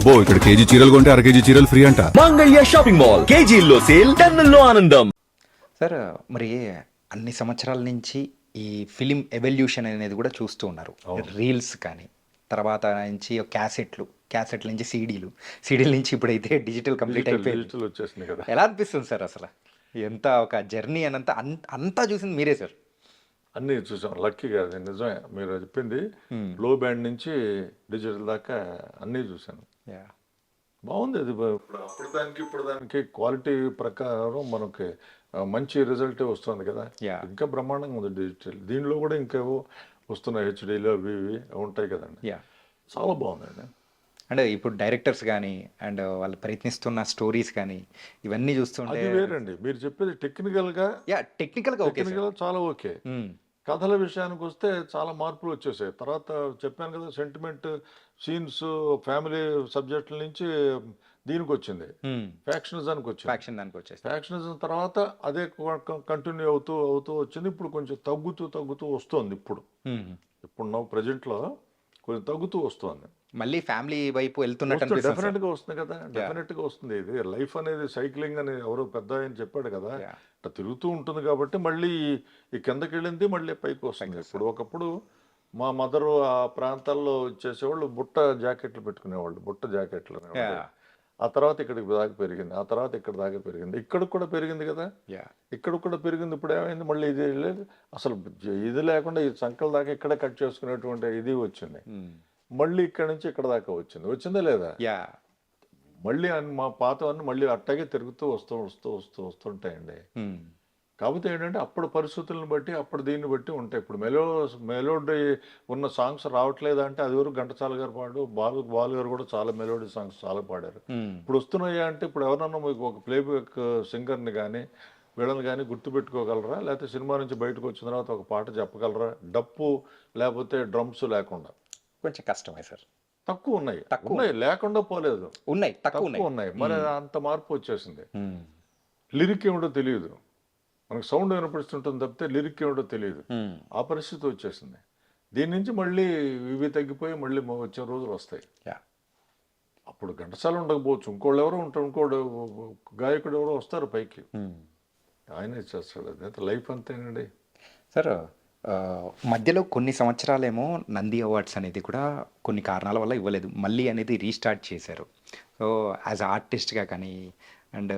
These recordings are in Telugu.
అబ్బో ఇక్కడ కేజీ చీరలు కొంటే అర కేజీ చీరలు ఫ్రీ అంట. మంగళ్య షాపింగ్ మాల్, కేజీల్లో సేల్, టన్నుల్లో ఆనందం. సార్ మరి అన్ని సంవత్సరాల నుంచి ఈ ఫిలిం ఎవల్యూషన్ అనేది కూడా చూస్తూ ఉన్నారు. రీల్స్ కానీ తర్వాత నుంచి క్యాసెట్ల నుంచి సీడీల నుంచి ఇప్పుడైతే డిజిటల్ కంప్లీట్ అయిపోయింది. డిజిటల్ వచ్చేసింది కదా. ఎలా అనిపిస్తుంది సార్ అసలు ఎంత ఒక జర్నీ అనంతా అంతా చూసింది మీరే సార్? అన్నీ చూసాం. లక్కీగా అది నిజమే మీరు చెప్పింది. లో బ్యాండ్ నుంచి డిజిటల్ దాకా అన్నీ చూశాను. బాగుంది అది. ఇప్పుడు దానికి క్వాలిటీ ప్రకారం మనకి మంచి రిజల్టే వస్తుంది కదా. ఇంకా బ్రహ్మాండంగా ఉంది డిజిటల్. దీనిలో కూడా ఇంకేవో వస్తున్నాయి, హెచ్డీలో అవి ఇవి ఉంటాయి కదండి. చాలా బాగుందండి. అంటే ఇప్పుడు డైరెక్టర్స్ కానీ అండ్ వాళ్ళు ప్రయత్నిస్తున్న స్టోరీస్ కానీ ఇవన్నీ చూస్తుంటే అది వేరండి. మీరు చెప్పేది టెక్నికల్గా చాలా ఓకే. కథల విషయానికి వస్తే చాలా మార్పులు వచ్చేసాయి. తర్వాత చెప్పాను కదా, సెంటిమెంట్ సీన్స్, ఫ్యామిలీ సబ్జెక్టుల నుంచి దీనికి వచ్చింది, ఫ్యాక్షనిజానికి వచ్చింది. ఫ్యాక్షనిజం తర్వాత అదే కంటిన్యూ అవుతూ వచ్చింది. ఇప్పుడు కొంచెం తగ్గుతూ వస్తుంది. ఇప్పుడు ప్రజెంట్లో కొంచెం తగ్గుతూ వస్తుంది. మళ్ళీ ఫ్యామిలీ వైపు వెళ్తున్నట్టు డెఫినెట్గా వస్తుంది కదా. డెఫినెట్గా వస్తుంది. ఇది లైఫ్ అనేది సైక్లింగ్ అని ఎవరో పెద్ద ఆయన చెప్పాడు కదా. అట్లా తిరుగుతూ ఉంటుంది కాబట్టి మళ్ళీ ఈ కిందకి వెళ్ళింది మళ్ళీ పైకి వస్తుంది. ఒకప్పుడు మా మదరు ఆ ప్రాంతాల్లో చేసేవాళ్ళు బుట్ట జాకెట్లు పెట్టుకునేవాళ్ళు. బుట్ట జాకెట్లు ఆ తర్వాత ఇక్కడికి దాకా పెరిగింది, ఆ తర్వాత ఇక్కడ దాకా పెరిగింది, ఇక్కడికి కూడా పెరిగింది కదా. ఇక్కడికి కూడా పెరిగింది. ఇప్పుడు ఏమైంది, మళ్ళీ ఇది అసలు ఇది లేకుండా ఈ సంకల దాకా ఇక్కడే కట్ చేసుకునేటువంటి ఇది వచ్చింది. మళ్ళీ ఇక్కడ నుంచి ఇక్కడ దాకా వచ్చిందా లేదా? మళ్ళీ మా పాతవన్నీ మళ్ళీ అట్టాగే తిరుగుతూ వస్తుంటాయండి. కాకపోతే ఏంటంటే అప్పుడు పరిస్థితులను బట్టి అప్పుడు దీన్ని బట్టి ఉంటాయి. ఇప్పుడు మెలోడీ ఉన్న సాంగ్స్ రావట్లేదు అంటే అది వరకు ఘంటసాల గారు పాడు, బాలు గారు కూడా చాలా మెలోడీ సాంగ్స్ చాలా పాడారు. ఇప్పుడు వస్తున్నాయా అంటే ఇప్పుడు ఎవరన్నా మీకు ఒక ప్లేబ్యాక్ సింగర్ని కానీ వీళ్ళని కానీ గుర్తుపెట్టుకోగలరా? లేకపోతే సినిమా నుంచి బయటకు వచ్చిన తర్వాత ఒక పాట చెప్పగలరా? డప్పు లేకపోతే డ్రమ్స్ లేకుండా కొంచెం కష్టమే సార్. తక్కువ ఉన్నాయి, లేకుండా పోలేదు, తక్కువ ఉన్నాయి. మరి అంత మార్పు వచ్చేసింది. లిరిక్ ఏమిటో తెలియదు మనకు, సౌండ్ వినపడుతుంటుంది తప్పితే లిరిక్ ఏమిటో తెలియదు. ఆ పరిస్థితి వచ్చేసింది. దీని నుంచి మళ్ళీ ఇవి తగ్గిపోయి మళ్ళీ వచ్చే రోజులు వస్తాయి. అప్పుడు ఘంటసాల ఉండకపోవచ్చు, ఇంకోళ్ళు ఎవరో ఉంటారు, ఇంకోటి గాయకుడు ఎవరో వస్తారు పైకి, ఆయన చేస్తాడు. అది లైఫ్ అంతేనండి సార్. మధ్యలో కొన్ని సంవత్సరాలేమో నంది అవార్డ్స్ అనేది కూడా కొన్ని కారణాల వల్ల ఇవ్వలేదు, మళ్ళీ అనేది రీస్టార్ట్ చేశారు. సో యాజ్ ఆర్టిస్ట్గా కానీ అండ్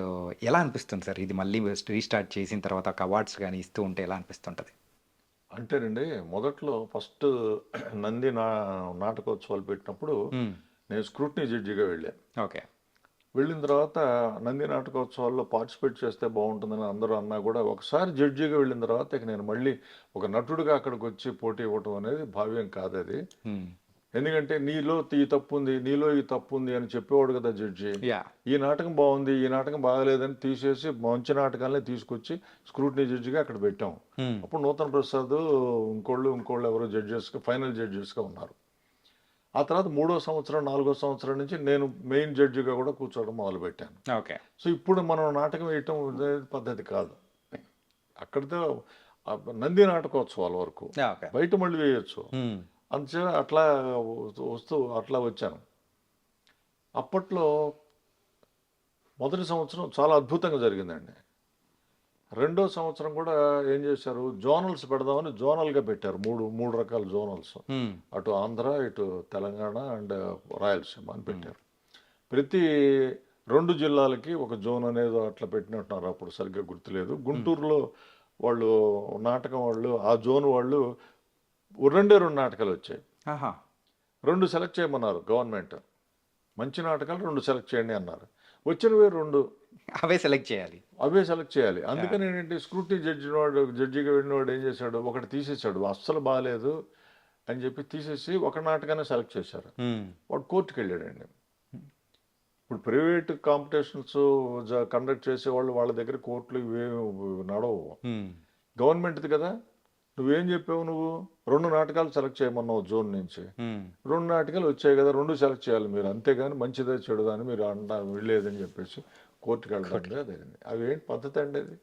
ఎలా అనిపిస్తుంది సార్ ఇది మళ్ళీ రీస్టార్ట్ చేసిన తర్వాత ఒక అవార్డ్స్ కానీ ఇస్తూ ఉంటే ఎలా అనిపిస్తుంటుంది? అంటేనండి, మొదట్లో ఫస్ట్ నంది నాటకోత్సవాలు పెట్టినప్పుడు నేను స్క్రూటినీ జడ్జిగా వెళ్ళాను. వెళ్ళిన తర్వాత నంది నాటకోత్సవాల్లో పార్టిసిపేట్ చేస్తే బాగుంటుందని అందరూ అన్నా కూడా ఒకసారి జడ్జిగా వెళ్ళిన తర్వాత ఇక నేను మళ్ళీ ఒక నటుడిగా అక్కడికి వచ్చి పోటీ ఇవ్వటం అనేది భావ్యం కాదు అది. ఎందుకంటే నీలో ఈ తప్పు ఉంది, నీలో ఈ తప్పు ఉంది అని చెప్పేవాడు కదా జడ్జి. ఈ నాటకం బాగుంది, ఈ నాటకం బాగలేదని తీసేసి మంచి నాటకాలనే తీసుకొచ్చి స్క్రూటినీ జడ్జిగా అక్కడ పెట్టాం. అప్పుడు నూతన్ ప్రసాద్ ఇంకోళ్ళు ఎవరో జడ్జెస్గా ఫైనల్ జడ్జెస్గా ఉన్నారు. ఆ తర్వాత 3వ సంవత్సరం 4వ సంవత్సరం నుంచి నేను మెయిన్ జడ్జిగా కూడా కూర్చోవడం మొదలుపెట్టాను. సో ఇప్పుడు మనం నాటకం వేయటం పద్ధతి కాదు. అక్కడితో నంది నాటకోత్సవాల వరకు, బయట మళ్ళీ వేయచ్చు. అందుచే అట్లా వచ్చాను. అప్పట్లో మొదటి సంవత్సరం చాలా అద్భుతంగా జరిగిందండి. 2వ సంవత్సరం కూడా ఏం చేశారు, జోనల్స్ పెడదామని జోనల్గా పెట్టారు. మూడు రకాల జోనల్స్, అటు ఆంధ్ర, ఇటు తెలంగాణ అండ్ రాయలసీమ అని పెట్టారు. ప్రతి 2 జిల్లాలకి ఒక జోన్ అనేది అట్లా పెట్టినట్టున్నారు. అప్పుడు సరిగ్గా గుర్తులేదు. గుంటూరులో వాళ్ళు నాటకం వాళ్ళు ఆ జోన్ వాళ్ళు 2 నాటకాలు వచ్చాయి. 2 సెలెక్ట్ చేయమన్నారు గవర్నమెంట్. మంచి నాటకాలు 2 సెలెక్ట్ చేయండి అన్నారు. వచ్చినవి 2 అవే సెలెక్ట్ చేయాలి. అందుకని ఏంటంటే స్క్రూటినీ జడ్జిగా వెళ్ళినవాడు ఏం చేశాడు, ఒకటి తీసేశాడు, అస్సలు బాగాలేదు అని చెప్పి తీసేసి ఒక నాటకాన్ని సెలెక్ట్ చేశారు. వాడు కోర్టుకు వెళ్ళాడండి. ఇప్పుడు ప్రైవేట్ కాంపిటీషన్స్ కండక్ట్ చేసేవాళ్ళు వాళ్ళ దగ్గర కోర్టులు ఇవేమి నడవు. గవర్నమెంట్ది కదా. నువ్వేం చెప్పావు, నువ్వు 2 నాటకాలు సెలెక్ట్ చేయమన్నావు జోన్ నుంచి, 2 నాటకాలు వచ్చాయి కదా, 2 సెలెక్ట్ చేయాలి మీరు, అంతేగాని మంచిదే చెడుదా అని మీరు వెళ్ళలేదని చెప్పేసి కోర్టుకు వెళ్ళడం జరిగింది. అవి ఏంటి పద్ధతి అండి? అది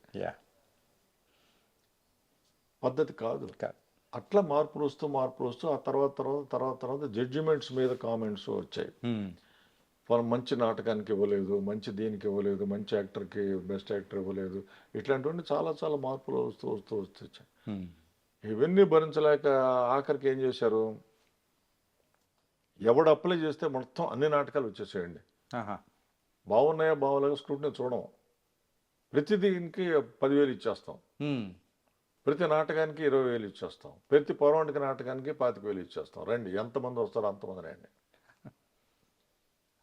పద్ధతి కాదు. అట్లా మార్పులు వస్తూ ఆ తర్వాత జడ్జిమెంట్స్ మీద కామెంట్స్ వచ్చాయి. మంచి నాటకానికి ఇవ్వలేదు, మంచి దీనికి ఇవ్వలేదు, మంచి యాక్టర్కి బెస్ట్ యాక్టర్ ఇవ్వలేదు, ఇట్లాంటివన్నీ చాలా చాలా మార్పులు వస్తూ వచ్చాయి. ఇవన్నీ భరించలేక ఆఖరికి ఏం చేశారు, ఎవడు అప్లై చేస్తే మొత్తం అన్ని నాటకాలు వచ్చేసేయండి, బాగున్నాయా బాగోలేక స్క్రూటినీ చూడం, ప్రతి దీనికి 10,000 ఇచ్చేస్తాం, ప్రతి నాటకానికి 20,000 ఇచ్చేస్తాం, ప్రతి పౌరాణిక నాటకానికి 25,000 ఇచ్చేస్తాం, రండి ఎంతమంది వస్తారో అంతమంది రండి.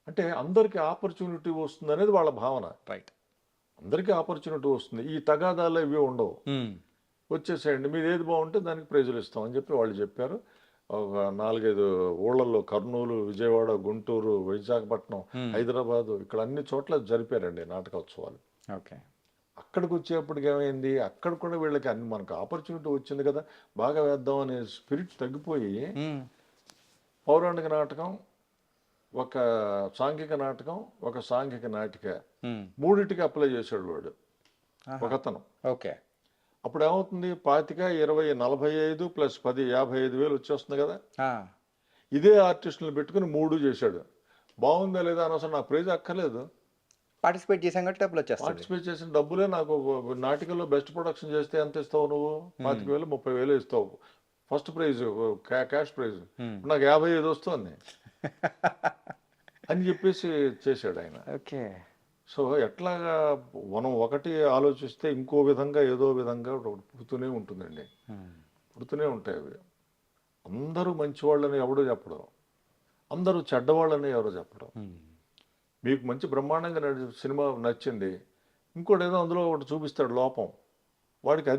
అంటే అందరికీ ఆపర్చునిటీ వస్తుంది అనేది వాళ్ళ భావన. రైట్, అందరికీ ఆపర్చునిటీ వస్తుంది, ఈ తగాదాలు ఇవి ఉండవు, వచ్చేసేయండి, మీరు ఏది బాగుంటే దానికి ప్రైజులు ఇస్తాం అని చెప్పి వాళ్ళు చెప్పారు. ఒక 4-5 ఊళ్ళల్లో కర్నూలు, విజయవాడ, గుంటూరు, విశాఖపట్నం, హైదరాబాదు, ఇక్కడ అన్ని చోట్ల జరిపారండి నాటకోత్సవాలు. ఓకే, అక్కడికి వచ్చేప్పటికి ఏమైంది, అక్కడ కూడా వీళ్ళకి అన్ని మనకు ఆపర్చునిటీ వచ్చింది కదా, బాగా వేద్దాం అనే స్పిరిట్ తగ్గిపోయి పౌరాణిక నాటకం, ఒక సాంఘిక నాటకం, ఒక సాంఘిక నాటిక, మూడింటికి అప్లై చేశాడు వాడు ఒకతను. ఓకే, అప్పుడు ఏమవుతుంది, 25, 20, 45 ప్లస్ 10, 55,000 వచ్చేస్తుంది కదా. ఇదే ఆర్టిస్టులను పెట్టుకుని 3 చేశాడు. బాగుందా లేదా అనవసరం, నాకు ప్రైజ్ అక్కర్లేదు, పార్టిసిపేట్ చేసాం కాబట్టి డబ్బులు వచ్చేస్తాయి. పార్టిసిపేట్ చేసిన డబ్బులే నాకు. నాటికల్లో బెస్ట్ ప్రొడక్షన్ చేస్తే ఎంత ఇస్తావు నువ్వు, 25,000, 30,000 ఇస్తావు ఫస్ట్ ప్రైజ్, క్యాష్ ప్రైజ్, నాకు 55 వస్తుంది అని చెప్పేసి చేశాడు ఆయన. ఓకే, సో ఎట్లాగా మనం ఒకటి ఆలోచిస్తే ఇంకో విధంగా ఏదో విధంగా పుడుతూనే ఉంటుందండి, పుడుతూనే ఉంటాయి అవి. అందరూ మంచివాళ్ళని ఎవడో చెప్పడం, అందరూ చెడ్డవాళ్ళని ఎవరో చెప్పడం. మీకు మంచి బ్రహ్మాండంగా సినిమా నచ్చింది, ఇంకోటి ఏదో అందులో ఒకటి చూపిస్తాడు లోపం, వాడికి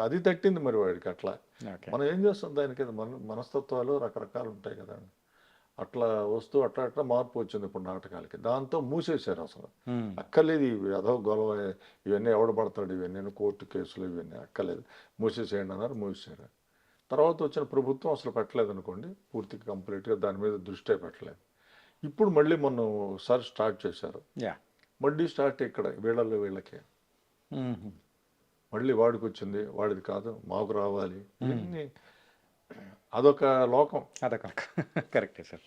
అది తట్టింది మరి వాడికి. అట్లా మనం ఏం చేస్తాం, దానికి మనస్తత్వాలు రకరకాలు ఉంటాయి కదా, అట్లా వస్తూ అట్లా మార్పు వచ్చింది ఇప్పుడు నాటకాలకి. దాంతో మూసేశారు అసలు, అక్కర్లేదు ఇవి అదో గొడవ, ఇవన్నీ ఎవడ పడతాడు, ఇవన్నీ కోర్టు కేసులు, ఇవన్నీ అక్కర్లేదు, మూసేసేయండి అన్నారు, మూసేశారు. తర్వాత వచ్చిన ప్రభుత్వం అసలు పెట్టలేదు అనుకోండి, పూర్తిగా కంప్లీట్గా దాని మీద దృష్టి పెట్టలేదు. ఇప్పుడు మళ్ళీ మొన్న ఒకసారి స్టార్ట్ చేశారు, మళ్ళీ స్టార్ట్ ఇక్కడ వీళ్ళకి మళ్ళీ వాడికి వచ్చింది, వాడిది కాదు మాకు రావాలి, ఇవన్నీ అదొక లోకం. కరెక్టే సార్.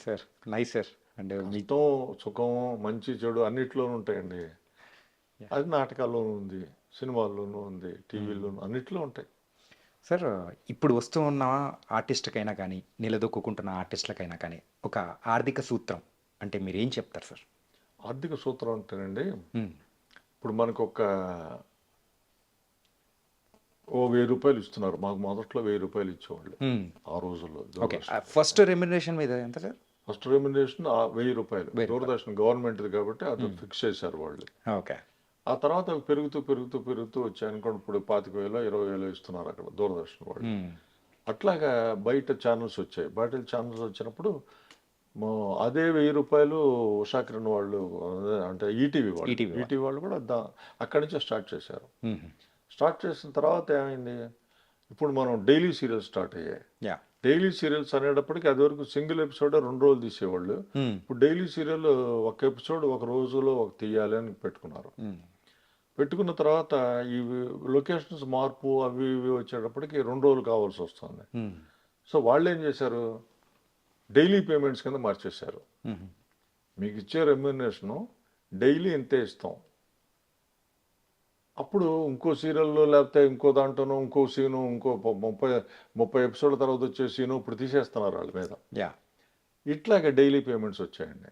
Sir nice sir. అంటే మీతో సుఖం మంచి చెడు అన్నిట్లోనూ ఉంటాయండి, అది నాటకాల్లోనూ ఉంది, సినిమాల్లోనూ ఉంది, టీవీలోనూ, అన్నిట్లో ఉంటాయి. సార్ ఇప్పుడు వస్తూ ఉన్న ఆర్టిస్ట్కైనా కానీ, నిలదొక్కుంటున్న ఆర్టిస్టులకైనా కానీ ఒక ఆర్థిక సూత్రం అంటే మీరు ఏం చెప్తారు సార్? ఆర్థిక సూత్రం అంటేనండి, ఇప్పుడు మనకు ఒక 1,000 రూపాయలు ఇస్తున్నారు, మాకు మొదట్లో 1,000 రూపాయలు ఇచ్చేవాళ్ళు ఆ రోజుల్లో. ఫస్ట్ రెమ్యునరేషన్ మీద ఎంత సార్? ఫస్ట్ రెమ్యునరేషన్ 1,000 రూపాయలు, దూరదర్శన్ గవర్నమెంట్ది కాబట్టి అది ఫిక్స్ చేశారు వాళ్ళు. ఓకే, ఆ తర్వాత అవి పెరుగుతూ వచ్చాయి అనుకోండి, ఇప్పుడు 25,000, 20,000 ఇస్తున్నారు అక్కడ దూరదర్శన్ వాళ్ళు. అట్లాగా బయట ఛానల్స్ వచ్చాయి, బయట ఛానల్స్ వచ్చినప్పుడు అదే 1,000 రూపాయలు ఉషా కిరణ్ వాళ్ళు, అంటే ఈటీవీ వాళ్ళు కూడా అక్కడి నుంచే స్టార్ట్ చేశారు. స్టార్ట్ చేసిన తర్వాత ఏమైంది, ఇప్పుడు మనం డైలీ సీరియల్స్ స్టార్ట్ అయ్యాయి. డైలీ సీరియల్స్ అనేటప్పటికి అది వరకు సింగిల్ ఎపిసోడ్ 2 రోజులు తీసేవాళ్ళు, ఇప్పుడు డైలీ సీరియల్ ఒక ఎపిసోడ్ ఒక రోజులో తీయాలి అని పెట్టుకున్నారు. పెట్టుకున్న తర్వాత ఈ లొకేషన్స్ మార్పు అవి ఇవి వచ్చేటప్పటికి 2 రోజులు కావాల్సి వస్తుంది. సో వాళ్ళు ఏం చేశారు, డైలీ పేమెంట్స్ కింద మార్చేశారు. మీకు ఇచ్చే రెమ్యూనరేషను డైలీ ఇంతే ఇస్తాం, అప్పుడు ఇంకో సీరియల్లో లేకపోతే ఇంకో దాంట్లోనో ఇంకో సీను, ఇంకో 30 ఎపిసోడ్ల తర్వాత వచ్చే సీను ఇప్పుడు తీసేస్తున్నారు వాళ్ళ మీద. ఇట్లాగే డైలీ పేమెంట్స్ వచ్చాయండి.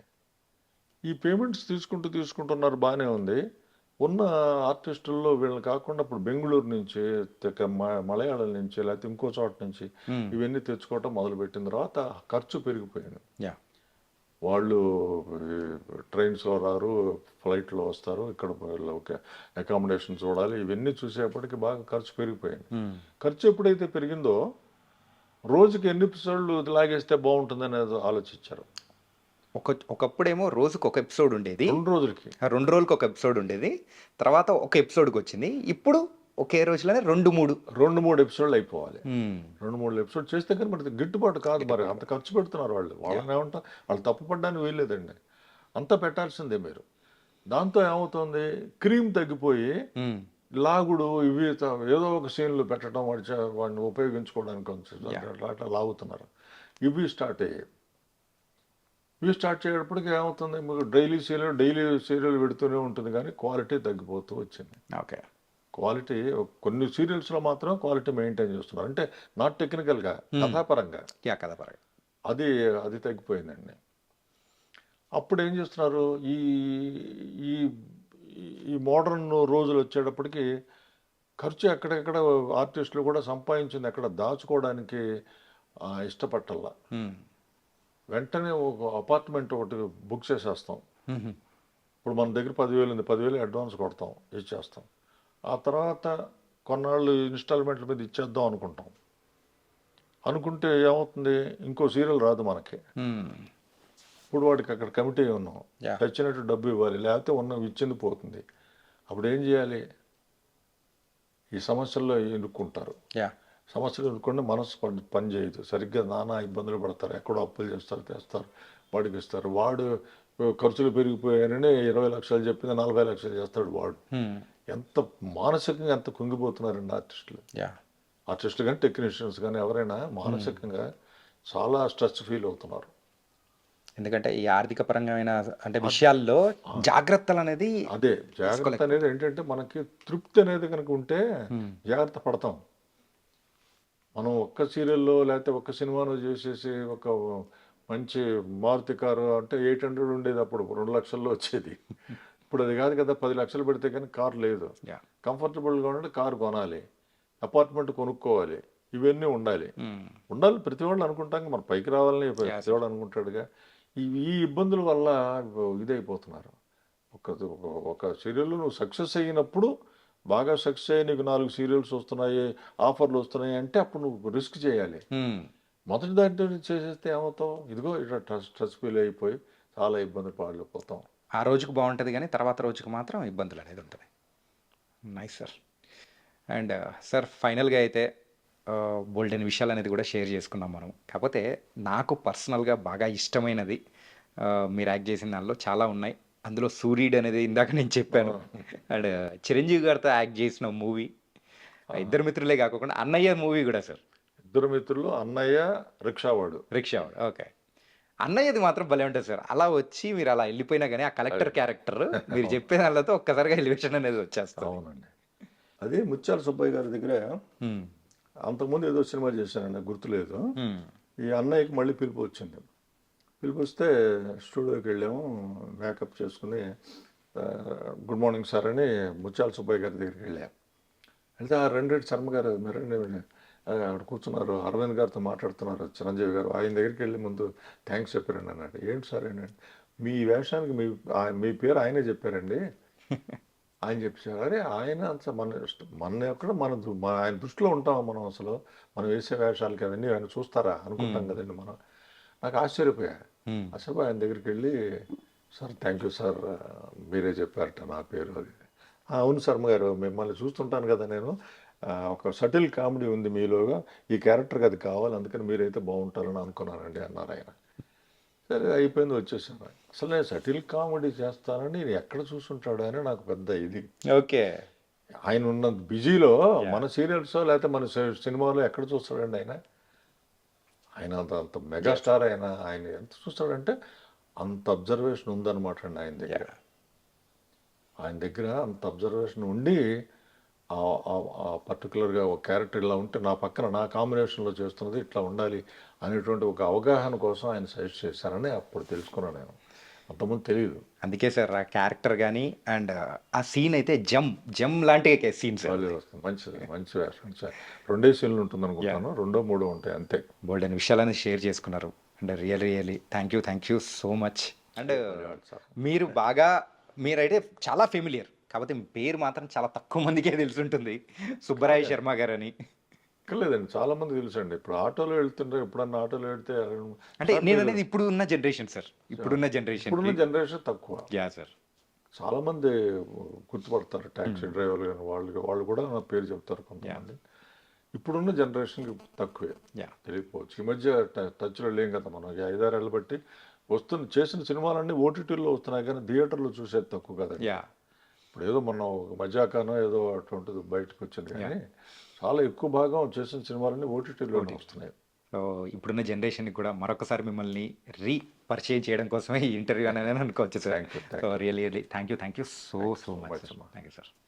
ఈ పేమెంట్స్ తీసుకుంటున్నారు, బాగానే ఉంది. ఉన్న ఆర్టిస్టుల్లో వీళ్ళని కాకుండా ఇప్పుడు బెంగళూరు నుంచి, మలయాళం నుంచి, లేకపోతే ఇంకో చోట నుంచి ఇవన్నీ తెచ్చుకోవటం మొదలుపెట్టిన తర్వాత ఖర్చు పెరిగిపోయింది. వాళ్ళు ట్రైన్స్లో రారు, ఫ్లైట్లో వస్తారు, ఇక్కడ అకామిడేషన్ చూడాలి, ఇవన్నీ చూసేప్పటికి బాగా ఖర్చు పెరిగిపోయింది. ఖర్చు ఎప్పుడైతే పెరిగిందో రోజుకి ఎన్ని ఎపిసోడ్లు లాగేస్తే బాగుంటుంది అనేది ఆలోచించారు. ఒకప్పుడేమో రోజుకి ఒక ఎపిసోడ్ ఉండేది, 2 రోజులకి ఒక ఎపిసోడ్ ఉండేది, తర్వాత ఒక ఎపిసోడ్కి వచ్చింది. ఇప్పుడు ఒకే రోజులోనే 2-3 ఎపిసోడ్లు అయిపోవాలి. 2-3 ఎపిసోడ్ చేస్తే కానీ మనకి గిట్టుబాటు కాదు. మరి అంత ఖర్చు పెడుతున్నారు వాళ్ళని ఏమంటారు, వాళ్ళు తప్పు పడ్డానికి వీల్లేదండి, అంతా పెట్టాల్సిందే మీరు. దాంతో ఏమవుతుంది, క్రీమ్ తగ్గిపోయి లాగుడు, ఇవి ఏదో ఒక సీన్లు పెట్టడం, వాడిని ఉపయోగించుకోవడానికి అట్లా లాగుతున్నారు, ఇవి స్టార్ట్ అయ్యాయి. ఇవి స్టార్ట్ చేయడానికి ఏమవుతుంది, మీకు డైలీ సీరియల్ పెడుతూనే ఉంటుంది కానీ క్వాలిటీ తగ్గిపోతూ వచ్చింది. ఓకే. క్వాలిటీ కొన్ని సీరియల్స్లో మాత్రం క్వాలిటీ మెయింటైన్ చేస్తున్నారు, అంటే నాట్ టెక్నికల్గా, కథాపరంగా కదా పర్వాలేదు. అది అది తగ్గిపోయిందండి. అప్పుడు ఏం చేస్తున్నారు, ఈ ఈ ఈ మోడర్న్ రోజులు వచ్చేటప్పటికి ఖర్చు ఎక్కడెక్కడ ఆర్టిస్టులు కూడా సంపాదించింది ఎక్కడ దాచుకోవడానికి ఇష్టపట్టల్లా. వెంటనే ఒక అపార్ట్మెంట్ ఒకటి బుక్ చేసేస్తాం. ఇప్పుడు మన దగ్గర 10,000 ఉంది, 10,000 అడ్వాన్స్ కొడతాం, ఇచ్చేస్తాం. ఆ తర్వాత కొన్నాళ్ళు ఇన్స్టాల్మెంట్ల మీద ఇచ్చేద్దాం అనుకుంటే ఏమవుతుంది, ఇంకో సీరియల్ రాదు మనకి. ఇప్పుడు వాడికి అక్కడ కమిటీ ఉన్నాం, తెచ్చినట్టు డబ్బు ఇవ్వాలి, లేకపోతే ఉన్న ఇచ్చింది పోతుంది. అప్పుడు ఏం చేయాలి, ఈ సమస్యల్లో ఇరుక్కుంటారు. సమస్యలు ఇరుక్కుంటే మనసు పని చేయదు, సరిగ్గా నానా ఇబ్బందులు పడతారు, ఎక్కడో అప్పులు చేస్తారు, తెస్తారు, వాడికి ఇస్తారు. వాడు ఖర్చులు పెరిగిపోయాయని 20 లక్షలు చెప్పింది 40 లక్షలు చేస్తాడు వాడు. ఎంత మానసికంగా ఎంత కుంగిపోతున్నారండి ఆర్టిస్టులు కానీ టెక్నీషియన్స్ కానీ ఎవరైనా మానసికంగా చాలా స్ట్రెస్ ఫీల్ అవుతున్నారు. ఎందుకంటే ఈ ఆర్థిక పరంగా అంటే విషయాల్లో జాగ్రత్తలు అనేది, అదే జాగ్రత్త అనేది ఏంటంటే మనకి తృప్తి అనేది కనుక ఉంటే జాగ్రత్త పడతాం. మనం ఒక్క సీరియల్లో లేకపోతే ఒక్క సినిమాను చేసేసి ఒక మంచి మారుతి కారు అంటే 800 ఉండేది, అప్పుడు 2 లక్షల్లో వచ్చేది. ఇప్పుడు అది కాదు కదా, 10 లక్షలు పెడితే కానీ కారు లేదు. కంఫర్టబుల్గా ఉంటే కారు కొనాలి, అపార్ట్మెంట్ కొనుక్కోవాలి, ఇవన్నీ ఉండాలి. ప్రతి వాళ్ళు అనుకుంటాం, మన పైకి రావాలని ప్రతివాడు అనుకుంటాడుగా. ఈ ఇబ్బందుల వల్ల ఇదైపోతున్నారు. ఒక సీరియల్ నువ్వు సక్సెస్ అయినప్పుడు, బాగా సక్సెస్ అయ్యి నీకు 4 సీరియల్స్ వస్తున్నాయి, ఆఫర్లు వస్తున్నాయి అంటే అప్పుడు నువ్వు రిస్క్ చేయాలి. మొదటి దాంట్లో చేసేస్తే ఏమవుతావు, ఇదిగో ఇట్లా స్ట్రెస్ ఫీల్ అయిపోయి చాలా ఇబ్బంది పడిపోతాం. ఆ రోజుకు బాగుంటుంది కానీ తర్వాత రోజుకు మాత్రం ఇబ్బందులు అనేది ఉంటుంది. Nice sir. అండ్ సార్ ఫైనల్గా అయితే బోల్డెన్ విషయాలు అనేది కూడా షేర్ చేసుకున్నాం మనం. కాకపోతే నాకు పర్సనల్గా బాగా ఇష్టమైనది మీరు యాక్ట్ చేసిన దానిలో చాలా ఉన్నాయి. అందులో సూర్యుడు అనేది ఇందాక నేను చెప్పాను. అండ్ చిరంజీవి గారితో యాక్ట్ చేసిన మూవీ, ఇద్దరు మిత్రులే కాకుండా అన్నయ్య మూవీ కూడా సార్. ఇద్దరు మిత్రులు, అన్నయ్య, రిక్షావాడు. ఓకే. అన్నయ్యది మాత్రం భలే ఉంటుంది సార్. అలా వచ్చి మీరు అలా వెళ్ళిపోయినా కానీ ఆ కలెక్టర్ క్యారెక్టర్ మీరు చెప్పే దానితో ఒక్కసారిగా ఎలివేషన్ అనేది వచ్చేస్తాం. అవునండి. అదే ముత్యాల సుబ్బయ్య గారి దగ్గర అంతకుముందు ఏదో సినిమా చేశానండి, గుర్తులేదు. ఈ అన్నయ్యకి మళ్ళీ పిలుపు వచ్చింది. పిలుపు వస్తే స్టూడియోకి వెళ్ళాము, మేకప్ చేసుకుని గుడ్ మార్నింగ్ సార్ అని ముత్యాల సుబ్బయ్య గారి దగ్గరికి వెళ్ళాము. వెళ్తే ఆ రెండేటి శర్మ గారు మీరు అక్కడ కూర్చున్నారు, అరవింద్ గారితో మాట్లాడుతున్నారు చిరంజీవి గారు. ఆయన దగ్గరికి వెళ్ళి ముందు థ్యాంక్స్ చెప్పారండి అన్నాడు. ఏంటి సార్ ఏంటంటే, మీ వేషానికి మీ పేరు ఆయనే చెప్పారండి. ఆయన చెప్పారు. అరే ఆయన అంత మన ఎక్కడ ఆయన దృష్టిలో ఉంటాం మనం, అసలు మనం వేసే వేషాలకి అవన్నీ ఆయన చూస్తారా అనుకుంటాం కదండి మనం. నాకు ఆశ్చర్యపోయా. ఆయన దగ్గరికి వెళ్ళి, సార్ థ్యాంక్ యూ సార్, మీరే చెప్పారట నా పేరు అది. అవును శర్మ గారు, మిమ్మల్ని చూస్తుంటాను కదా నేను, ఒక సటిల్ కామెడీ ఉంది మీలోగా, ఈ క్యారెక్టర్కి అది కావాలి, అందుకని మీరైతే బాగుంటారని అనుకున్నానండి అన్నారు ఆయన. సరే అయిపోయింది, వచ్చేసాను. అసలు నేను సటిల్ కామెడీ చేస్తానని నేను ఎక్కడ చూస్తుంటాడు అని నాకు పెద్ద ఇది. ఓకే. ఆయన ఉన్న బిజీలో మన సీరియల్స్ లేకపోతే మన సినిమాలో ఎక్కడ చూస్తాడండి ఆయన. ఆయన అంత మెగాస్టార్. ఆయన ఎంత చూస్తాడంటే అంత అబ్జర్వేషన్ ఉందన్నమాట అండి ఆయన దగ్గర. ఆయన దగ్గర అంత అబ్జర్వేషన్ ఉండి పర్టికులర్గా ఒక క్యారెక్టర్ ఇలా ఉంటే నా పక్కన నా కాంబినేషన్లో చేస్తున్నది ఇట్లా ఉండాలి అనేటువంటి ఒక అవగాహన కోసం ఆయన సజెస్ట్ చేశారని అప్పుడు తెలుసుకున్నాను నేను. అంతకుముందు తెలియదు. అందుకే సార్ ఆ క్యారెక్టర్ కానీ అండ్ ఆ సీన్ అయితే జమ్ లాంటి సీన్స్ వస్తుంది. మంచి వేషం. 2 సీన్లు ఉంటుంది అనుకుంటాను, 2, 3 ఉంటాయి అంతే. బోల్డెన్ విషయాలని షేర్ చేసుకున్నారు. And really thank you so much. And మీరైతే చాలా ఫెమిలియర్, కాకపోతే మీ పేరు మాత్రం చాలా తక్కువ మందికే తెలుసుంటుంది, సుబ్బరాయ శర్మ గారు అని. లేదండి, చాలా మంది తెలుసండి. ఇప్పుడు ఆటోలో వెళ్తుంటే, ఎప్పుడన్నా ఆటోలో వెళ్తే అంటే నేను అనేది ఇప్పుడున్న జనరేషన్ సార్, ఇప్పుడున్న జనరేషన్ తక్కువ. సార్ చాలా మంది గుర్తుపడతారు, ట్యాక్సీ డ్రైవర్లు కానీ వాళ్ళు కూడా నా పేరు చెప్తారు కొంతమంది. ఇప్పుడున్న జనరేషన్కి తక్కువే, తెలియకపోవచ్చు. ఈ మధ్య టచ్లో లేం కదా మనం, 5-6 ఏళ్ళు బట్టి చేసిన సినిమాలన్నీ ఓటీటీలో వస్తున్నాయి కానీ థియేటర్లో చూసేది తక్కువ కదండి. ఇప్పుడు ఏదో మొన్న ఒక మజాకానో ఏదో అటువంటిది బయటకు వచ్చింది కానీ చాలా ఎక్కువ భాగం చేసిన సినిమాలన్నీ ఓటీటీలోనే వస్తున్నాయి. సో ఇప్పుడున్న జనరేషన్కి కూడా మరొకసారి మిమ్మల్ని పరిచయం చేయడం కోసమే ఈ ఇంటర్వ్యూ అనేది అనుకోవచ్చు sir. Thank you, thank so really thank you so much much, thank you sir.